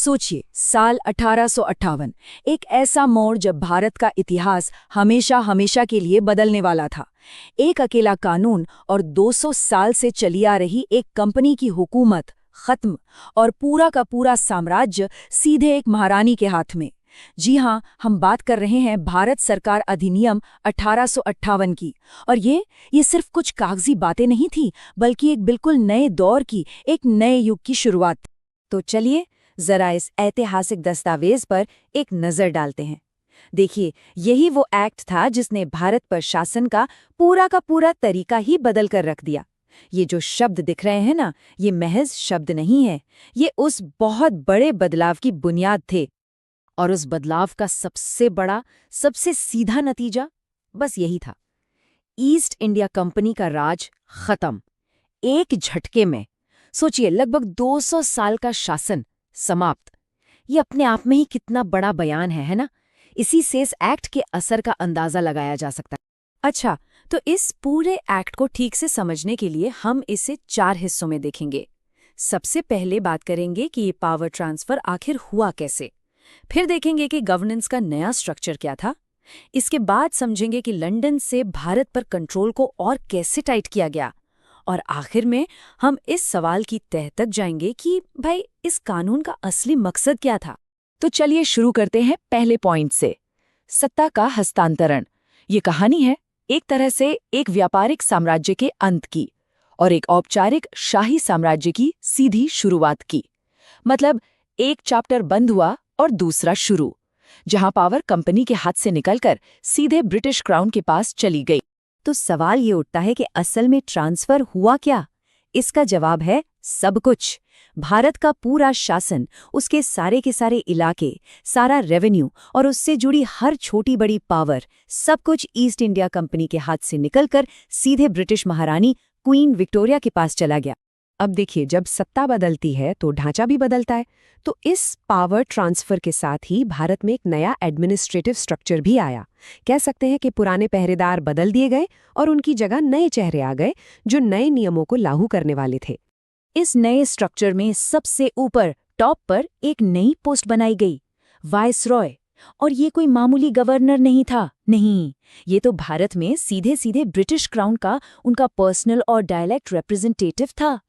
सोचिए, साल 1858, एक ऐसा मोड़ जब भारत का इतिहास हमेशा हमेशा के लिए बदलने वाला था। एक अकेला कानून और 200 साल से चली आ रही एक कंपनी की हुकूमत खत्म, और पूरा का पूरा साम्राज्य सीधे एक महारानी के हाथ में। जी हाँ, हम बात कर रहे हैं भारत सरकार अधिनियम 1858 की। और ये सिर्फ कुछ कागजी बातें नहीं थी, बल्कि एक बिल्कुल नए दौर की, एक नए युग की शुरुआत। तो चलिए जरा इस ऐतिहासिक दस्तावेज पर एक नजर डालते हैं। देखिए, यही वो एक्ट था जिसने भारत पर शासन का पूरा तरीका ही बदल कर रख दिया। ये जो शब्द दिख रहे हैं ना, ये महज शब्द नहीं है, ये उस बहुत बड़े बदलाव की बुनियाद थे। और उस बदलाव का सबसे बड़ा, सबसे सीधा नतीजा बस यही था। ईस्ट इंडिया कंपनी का राज खत्म, एक झटके में। सोचिए, लगभग 200 साल का शासन समाप्त। ये अपने आप में ही कितना बड़ा बयान है ना? इसी से इस एक्ट के असर का अंदाजा लगाया जा सकता है। अच्छा, तो इस पूरे एक्ट को ठीक से समझने के लिए हम इसे 4 हिस्सों में देखेंगे। सबसे पहले बात करेंगे कि ये पावर ट्रांसफर आखिर हुआ कैसे। फिर देखेंगे कि गवर्नेंस का नया स्ट्रक्चर क्या था। इसके बाद समझेंगे कि लंदन से भारत पर कंट्रोल को और कैसे टाइट किया गया। और आखिर में हम इस सवाल की तह तक जाएंगे कि भाई, इस कानून का असली मकसद क्या था। तो चलिए शुरू करते हैं पहले पॉइंट से, सत्ता का हस्तांतरण। ये कहानी है एक तरह से एक व्यापारिक साम्राज्य के अंत की और एक औपचारिक शाही साम्राज्य की सीधी शुरुआत की। मतलब एक चैप्टर बंद हुआ और दूसरा शुरू, जहां पावर कंपनी के हाथ से निकलकर सीधे ब्रिटिश क्राउन के पास चली गई। तो सवाल ये उठता है कि असल में ट्रांसफर हुआ क्या? इसका जवाब है सब कुछ। भारत का पूरा शासन, उसके सारे के सारे इलाके, सारा रेवेन्यू और उससे जुड़ी हर छोटी बड़ी पावर, सब कुछ ईस्ट इंडिया कंपनी के हाथ से निकलकर सीधे ब्रिटिश महारानी क्वीन विक्टोरिया के पास चला गया। अब देखिए, जब सत्ता बदलती है तो ढांचा भी बदलता है। तो इस पावर ट्रांसफर के साथ ही भारत में एक नया एडमिनिस्ट्रेटिव स्ट्रक्चर भी आया। कह सकते हैं कि पुराने पहरेदार बदल दिए गए और उनकी जगह नए चेहरे आ गए जो नए नियमों को लागू करने वाले थे। इस नए स्ट्रक्चर में सबसे ऊपर टॉप पर एक नई पोस्ट बनाई गई, वाइसरॉय। और ये कोई मामूली गवर्नर नहीं था, नहीं, ये तो भारत में सीधे सीधे ब्रिटिश क्राउन का उनका पर्सनल और डायरेक्ट रिप्रेजेंटेटिव था।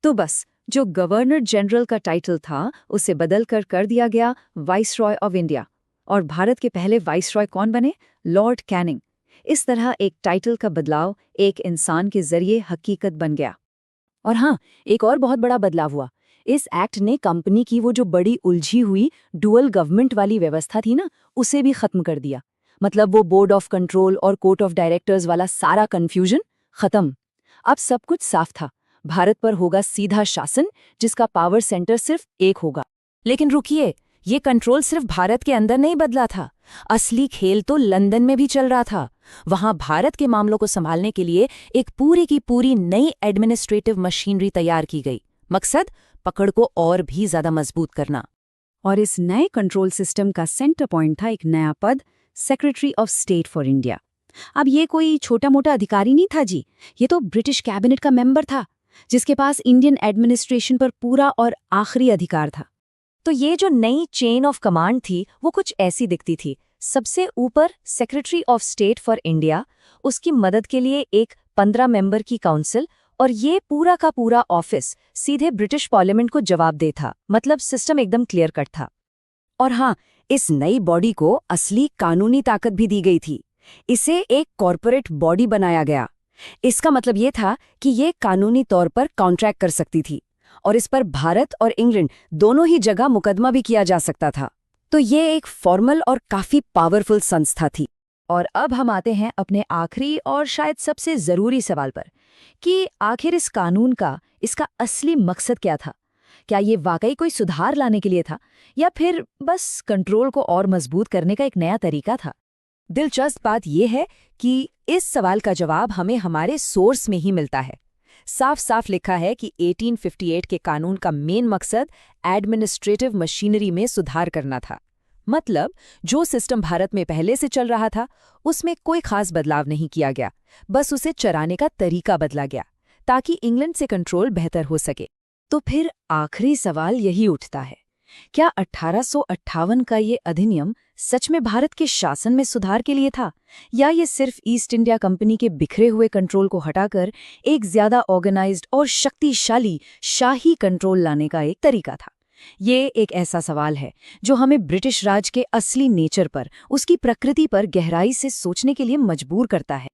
तो बस जो गवर्नर जनरल का टाइटल था उसे बदल कर दिया गया वाइसरॉय ऑफ इंडिया। और भारत के पहले वाइसरॉय कौन बने? Lord Canning. इस तरह एक टाइटल का बदलाव एक इंसान के जरिए हकीकत बन गया। और हाँ, एक और बहुत बड़ा बदलाव हुआ। इस एक्ट ने कंपनी की वो जो बड़ी उलझी हुई डुअल गवर्नमेंट वाली व्यवस्था थी ना, उसे भी खत्म कर दिया। मतलब वो बोर्ड ऑफ कंट्रोल और कोर्ट ऑफ डायरेक्टर्स वाला सारा कंफ्यूजन खत्म। अब सब कुछ साफ था। भारत पर होगा सीधा शासन, जिसका पावर सेंटर सिर्फ एक होगा। लेकिन रुकिए, ये कंट्रोल सिर्फ भारत के अंदर नहीं बदला था। असली खेल तो लंदन में भी चल रहा था। वहां भारत के मामलों को संभालने के लिए एक पूरी की पूरी नई एडमिनिस्ट्रेटिव मशीनरी तैयार की गई। मकसद, पकड़ को और भी ज्यादा मजबूत करना। और इस नए कंट्रोल सिस्टम का सेंटर पॉइंट था एक नया पद, secretary of state for India. अब ये कोई छोटा मोटा अधिकारी नहीं था जी, ये तो ब्रिटिश कैबिनेट का मेंबर था, जिसके पास इंडियन एडमिनिस्ट्रेशन पर पूरा और आखिरी अधिकार था। तो ये जो नई चेन ऑफ कमांड थी वो कुछ ऐसी दिखती थी। सबसे ऊपर secretary of state for India, उसकी मदद के लिए एक 15 मेंबर की काउंसिल, और ये पूरा का पूरा ऑफिस सीधे ब्रिटिश पार्लियामेंट को जवाबदेह था। मतलब सिस्टम एकदम क्लियर कट था। और हाँ, इस नई बॉडी को असली कानूनी ताकत भी दी गई थी। इसे एक कॉर्पोरेट बॉडी बनाया गया। इसका मतलब ये था कि ये कानूनी तौर पर कॉन्ट्रैक्ट कर सकती थी और इस पर भारत और इंग्लैंड दोनों ही जगह मुकदमा भी किया जा सकता था। तो ये एक फॉर्मल और काफी पावरफुल संस्था थी। और अब हम आते हैं अपने आखिरी और शायद सबसे जरूरी सवाल पर कि आखिर इस कानून का, इसका असली मकसद क्या था? क्या ये वाकई कोई सुधार लाने के लिए था या फिर बस कंट्रोल को और मजबूत करने का एक नया तरीका था? दिलचस्प बात यह है कि इस सवाल का जवाब हमें हमारे सोर्स में ही मिलता है। साफ साफ लिखा है कि 1858 के कानून का मेन मकसद एडमिनिस्ट्रेटिव मशीनरी में सुधार करना था। मतलब जो सिस्टम भारत में पहले से चल रहा था उसमें कोई खास बदलाव नहीं किया गया, बस उसे चलाने का तरीका बदला गया ताकि इंग्लैंड से कंट्रोल बेहतर हो सके। तो फिर आखिरी सवाल यही उठता है क्या 1858 का ये अधिनियम सच में भारत के शासन में सुधार के लिए था, या ये सिर्फ ईस्ट इंडिया कंपनी के बिखरे हुए कंट्रोल को हटाकर एक ज्यादा ऑर्गेनाइज्ड और शक्तिशाली शाही कंट्रोल लाने का एक तरीका था? ये एक ऐसा सवाल है जो हमें ब्रिटिश राज के असली नेचर पर, उसकी प्रकृति पर गहराई से सोचने के लिए मजबूर करता है।